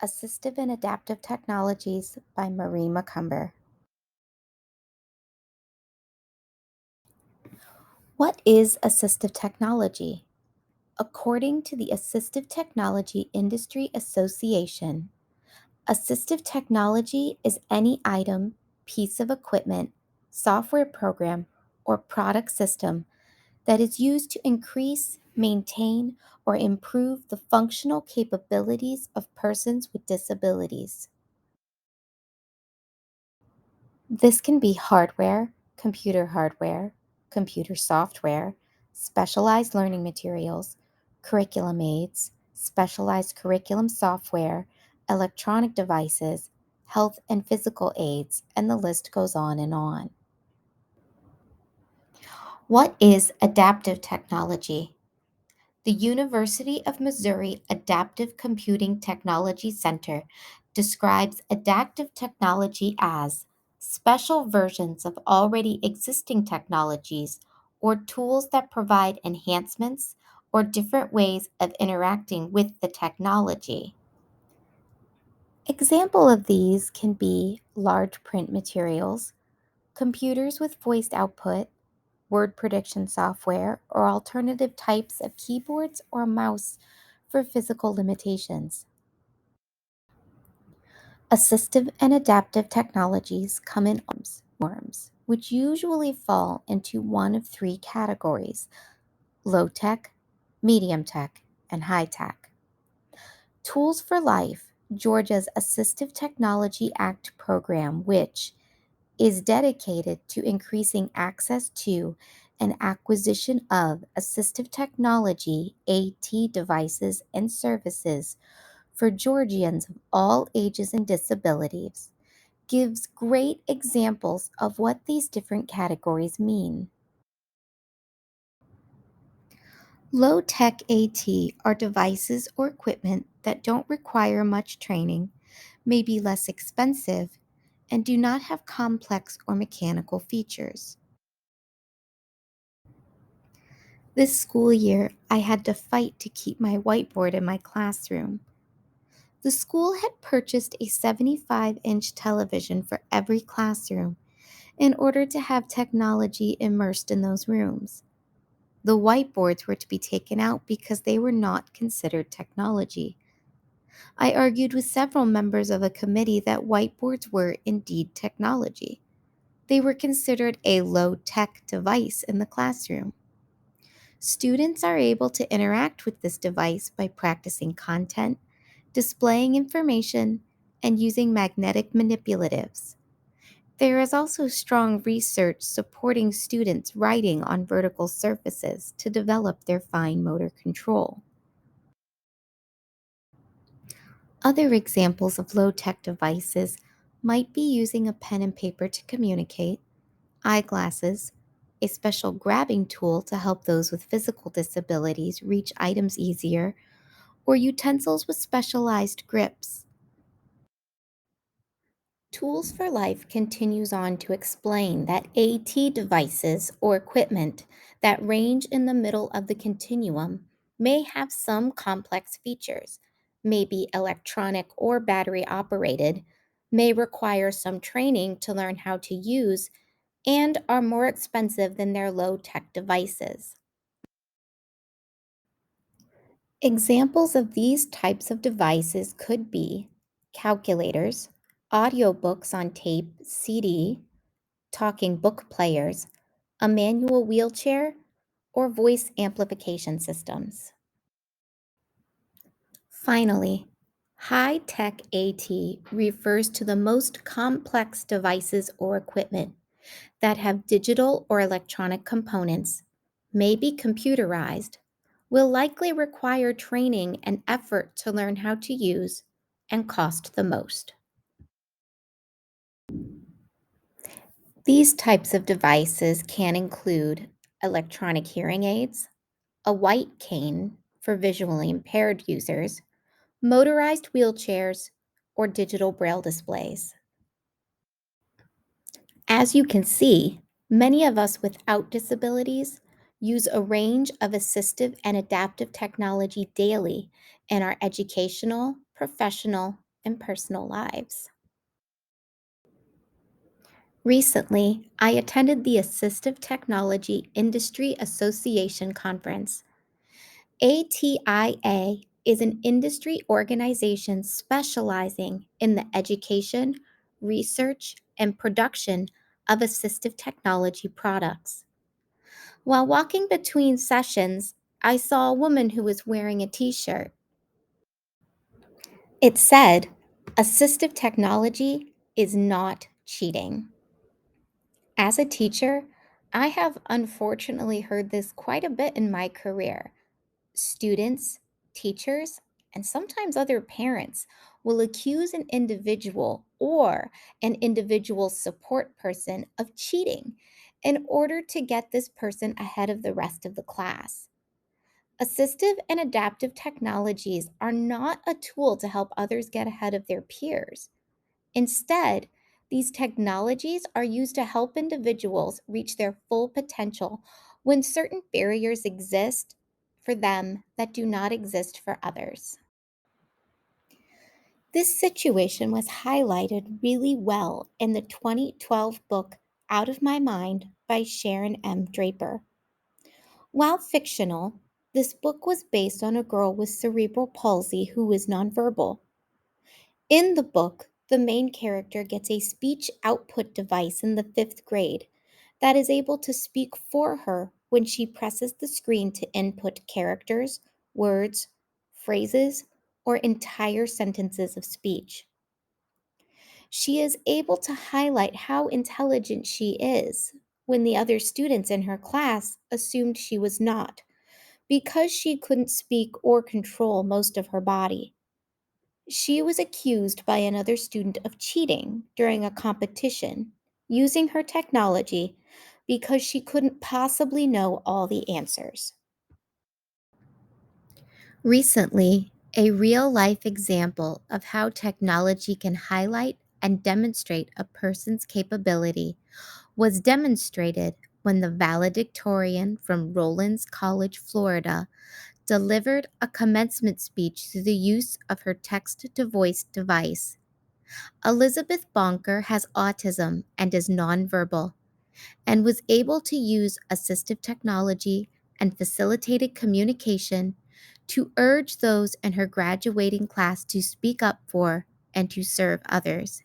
Assistive and Adaptive Technologies by Marie Macumber. What is assistive technology? According to the Assistive Technology Industry Association, assistive technology is any item, piece of equipment, software program, or product system that is used to increase, maintain, or improve the functional capabilities of persons with disabilities. This can be hardware, computer software, specialized learning materials, curriculum aids, specialized curriculum software, electronic devices, health and physical aids, and the list goes on and on. What is adaptive technology? The University of Missouri Adaptive Computing Technology Center describes adaptive technology as special versions of already existing technologies or tools that provide enhancements or different ways of interacting with the technology. Example of these can be large print materials, computers with voice output, word prediction software, or alternative types of keyboards or mouse for physical limitations. Assistive and adaptive technologies come in forms, which usually fall into one of three categories: low tech, medium tech, and high tech. Tools for Life, Georgia's Assistive Technology Act program, which is dedicated to increasing access to and acquisition of assistive technology AT devices and services for Georgians of all ages and disabilities, gives great examples of what these different categories mean. Low tech AT are devices or equipment that don't require much training, may be less expensive, and do not have complex or mechanical features. This school year, I had to fight to keep my whiteboard in my classroom. The school had purchased a 75-inch television for every classroom in order to have technology immersed in those rooms. The whiteboards were to be taken out because they were not considered technology. I argued with several members of a committee that whiteboards were indeed technology. They were considered a low tech device in the classroom. Students are able to interact with this device by practicing content, displaying information, and using magnetic manipulatives. There is also strong research supporting students writing on vertical surfaces to develop their fine motor control. Other examples of low tech devices might be using a pen and paper to communicate, eyeglasses, a special grabbing tool to help those with physical disabilities reach items easier, or utensils with specialized grips. Tools for Life continues on to explain that AT devices or equipment that range in the middle of the continuum may have some complex features, may be electronic or battery operated, may require some training to learn how to use, and are more expensive than their low tech devices. Examples of these types of devices could be calculators, audiobooks on tape, CD, talking book players, a manual wheelchair, or voice amplification systems. Finally, high tech AT refers to the most complex devices or equipment that have digital or electronic components, may be computerized, will likely require training and effort to learn how to use, and cost the most. These types of devices can include electronic hearing aids, a white cane for visually impaired users, motorized wheelchairs, or digital braille displays. As you can see, many of us without disabilities use a range of assistive and adaptive technology daily in our educational, professional, and personal lives. Recently, I attended the Assistive Technology Industry Association conference. ATIA is an industry organization specializing in the education, research, and production of assistive technology products. While walking between sessions, I saw a woman who was wearing a t shirt. It said, "Assistive technology is not cheating." As a teacher, I have unfortunately heard this quite a bit in my career. Students, teachers, and sometimes other parents will accuse an individual or an individual support person of cheating in order to get this person ahead of the rest of the class. Assistive and adaptive technologies are not a tool to help others get ahead of their peers. Instead, these technologies are used to help individuals reach their full potential when certain barriers exist for them that do not exist for others. This situation was highlighted really well in the 2012 book Out of My Mind by Sharon M. Draper. While fictional, this book was based on a girl with cerebral palsy who is nonverbal. In the book, the main character gets a speech output device in the fifth grade that is able to speak for her when she presses the screen to input characters, words, phrases, or entire sentences of speech. She is able to highlight how intelligent she is when the other students in her class assumed she was not because she couldn't speak or control most of her body. She was accused by another student of cheating during a competition using her technology because she couldn't possibly know all the answers. Recently, a real life example of how technology can highlight and demonstrate a person's capability was demonstrated when the valedictorian from Rollins College, Florida, delivered a commencement speech through the use of her text to voice device. Elizabeth Bonker has autism and is nonverbal, and was able to use assistive technology and facilitated communication to urge those in her graduating class to speak up for and to serve others.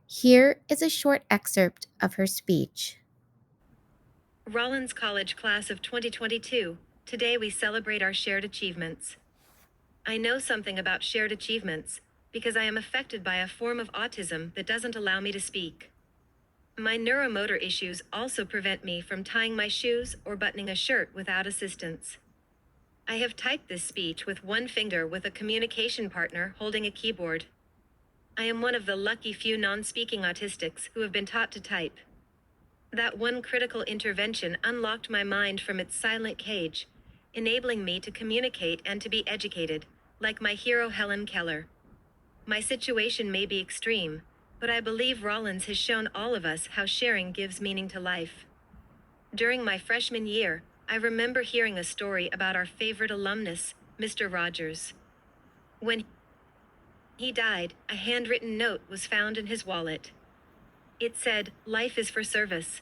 Here is a short excerpt of her speech. Rollins College Class of 2022. Today we celebrate our shared achievements. I know something about shared achievements because I am affected by a form of autism that doesn't allow me to speak. My neuromotor issues also prevent me from tying my shoes or buttoning a shirt without assistance. I have typed this speech with one finger with a communication partner holding a keyboard. I am one of the lucky few non-speaking autistics who have been taught to type. That one critical intervention unlocked my mind from its silent cage, enabling me to communicate and to be educated, like my hero Helen Keller. My situation may be extreme, but I believe Rollins has shown all of us how sharing gives meaning to life. During my freshman year, I remember hearing a story about our favorite alumnus, Mr. Rogers. When he died, a handwritten note was found in his wallet. It said, "Life is for service."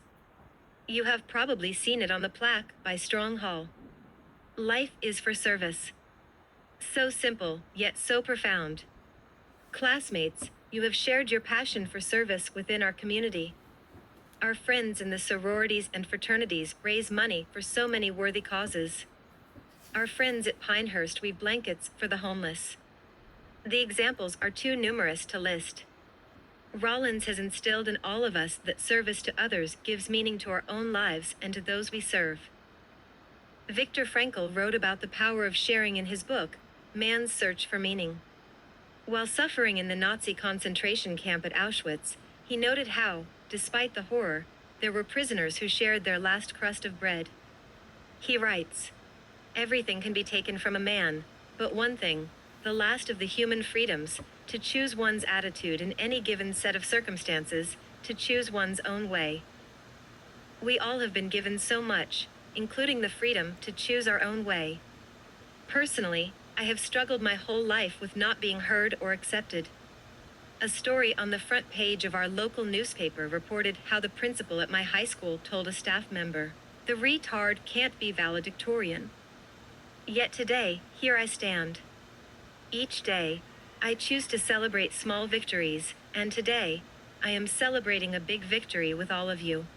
You have probably seen it on the plaque by Strong Hall. Life is for service. So simple, yet so profound. Classmates, you have shared your passion for service within our community. Our friends in the sororities and fraternities raise money for so many worthy causes. Our friends at Pinehurst weave blankets for the homeless. The examples are too numerous to list. Rollins has instilled in all of us that service to others gives meaning to our own lives and to those we serve. Viktor Frankl wrote about the power of sharing in his book, Man's Search for Meaning. While suffering in the Nazi concentration camp at Auschwitz, he noted how, despite the horror, there were prisoners who shared their last crust of bread. He writes, "Everything can be taken from a man, but one thing, the last of the human freedoms, to choose one's attitude in any given set of circumstances, to choose one's own way." We all have been given so much, including the freedom to choose our own way. Personally, I have struggled my whole life with not being heard or accepted. A story on the front page of our local newspaper reported how the principal at my high school told a staff member, "The retard can't be valedictorian." Yet today, here I stand. Each day, I choose to celebrate small victories, and today, I am celebrating a big victory with all of you.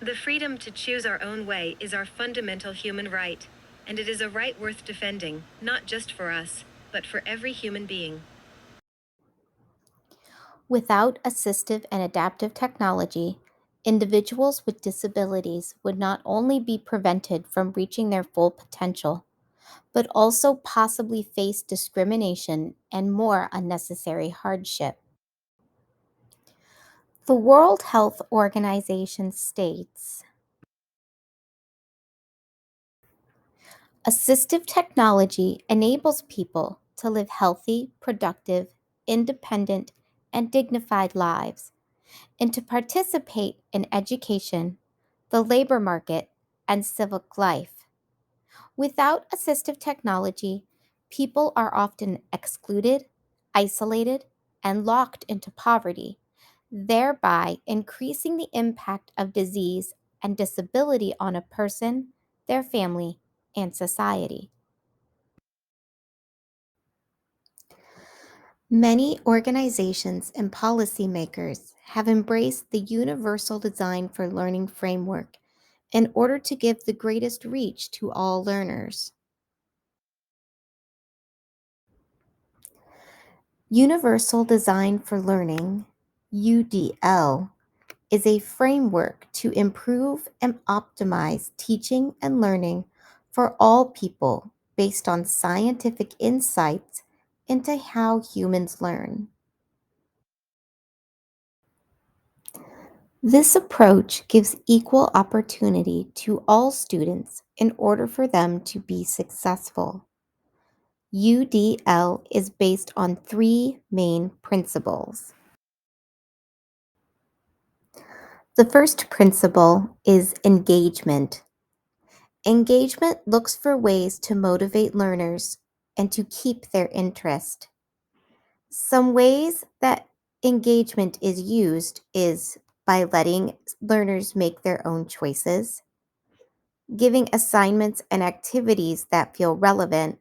The freedom to choose our own way is our fundamental human right, and it is a right worth defending, not just for us, but for every human being. Without assistive and adaptive technology, individuals with disabilities would not only be prevented from reaching their full potential, but also possibly face discrimination and more unnecessary hardship. The World Health Organization states assistive technology enables people to live healthy, productive, independent, and dignified lives, and to participate in education, the labor market, and civic life. Without assistive technology, people are often excluded, isolated, and locked into poverty, thereby increasing the impact of disease and disability on a person, their family, and society. Many organizations and policymakers have embraced the Universal Design for Learning framework in order to give the greatest reach to all learners. Universal Design for Learning, UDL, is a framework to improve and optimize teaching and learning for all people based on scientific insights into how humans learn. This approach gives equal opportunity to all students in order for them to be successful. UDL is based on three main principles. The first principle is engagement. Engagement looks for ways to motivate learners and to keep their interest. Some ways that engagement is used is by letting learners make their own choices, giving assignments and activities that feel relevant,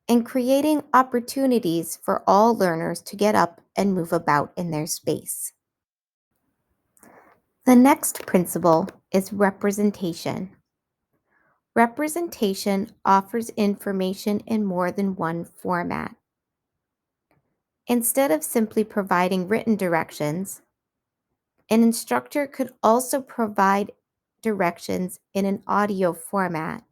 and creating opportunities for all learners to get up and move about in their space. The next principle is representation. Representation offers information in more than one format. Instead of simply providing written directions, an instructor could also provide directions in an audio format.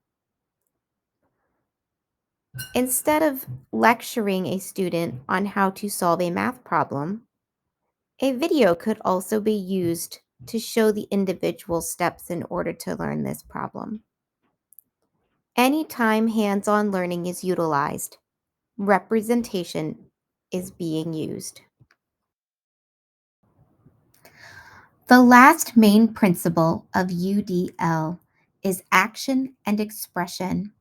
Instead of lecturing a student on how to solve a math problem, a video could also be used to show the individual steps in order to learn this problem. Anytime hands on learning is utilized, representation is being used. The last main principle of UDL is action and expression.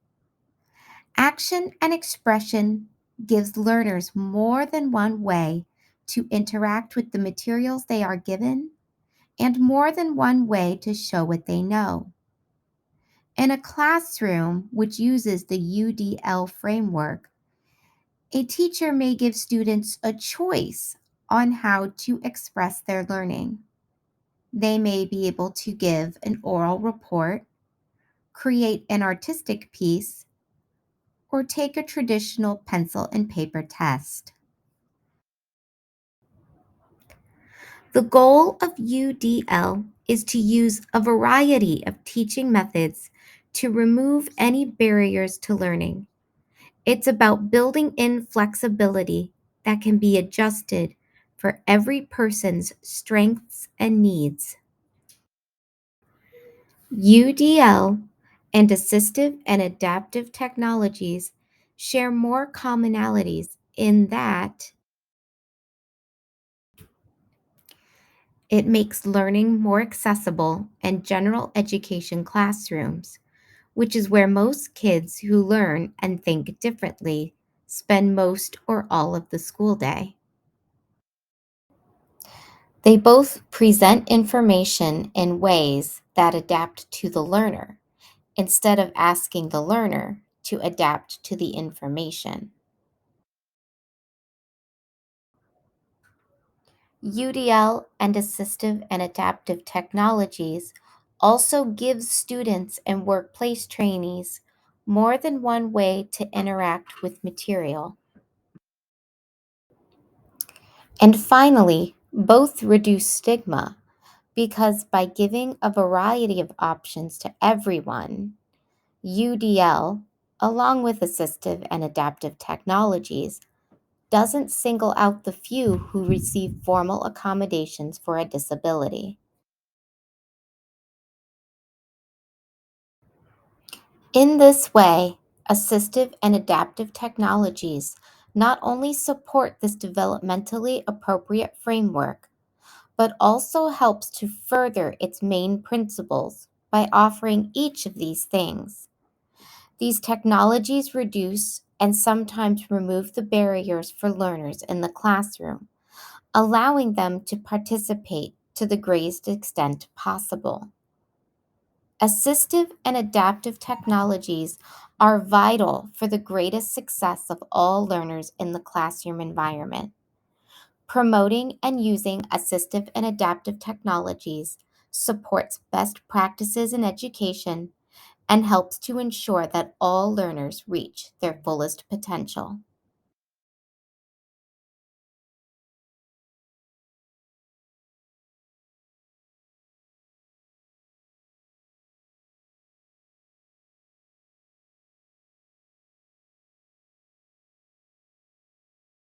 Action and expression gives learners more than one way to interact with the materials they are given and more than one way to show what they know. In a classroom which uses the UDL framework, a teacher may give students a choice on how to express their learning. They may be able to give an oral report, create an artistic piece, or take a traditional pencil and paper test. The goal of UDL is to use a variety of teaching methods to remove any barriers to learning. It's about building in flexibility that can be adjusted for every person's strengths and needs. UDL and assistive and adaptive technologies share more commonalities in that it makes learning more accessible in general education classrooms, which is where most kids who learn and think differently spend most or all of the school day. They both present information in ways that adapt to the learner instead of asking the learner to adapt to the information. UDL and assistive and adaptive technologies also give students and workplace trainees more than one way to interact with material. And finally, both reduce stigma because by giving a variety of options to everyone, UDL, along with assistive and adaptive technologies, doesn't single out the few who receive formal accommodations for a disability. In this way, assistive and adaptive technologies not only support this developmentally appropriate framework, but also helps to further its main principles by offering each of these things. These technologies reduce and sometimes remove the barriers for learners in the classroom, allowing them to participate to the greatest extent possible. Assistive and adaptive technologies are vital for the greatest success of all learners in the classroom environment. Promoting and using assistive and adaptive technologies supports best practices in education and helps to ensure that all learners reach their fullest potential.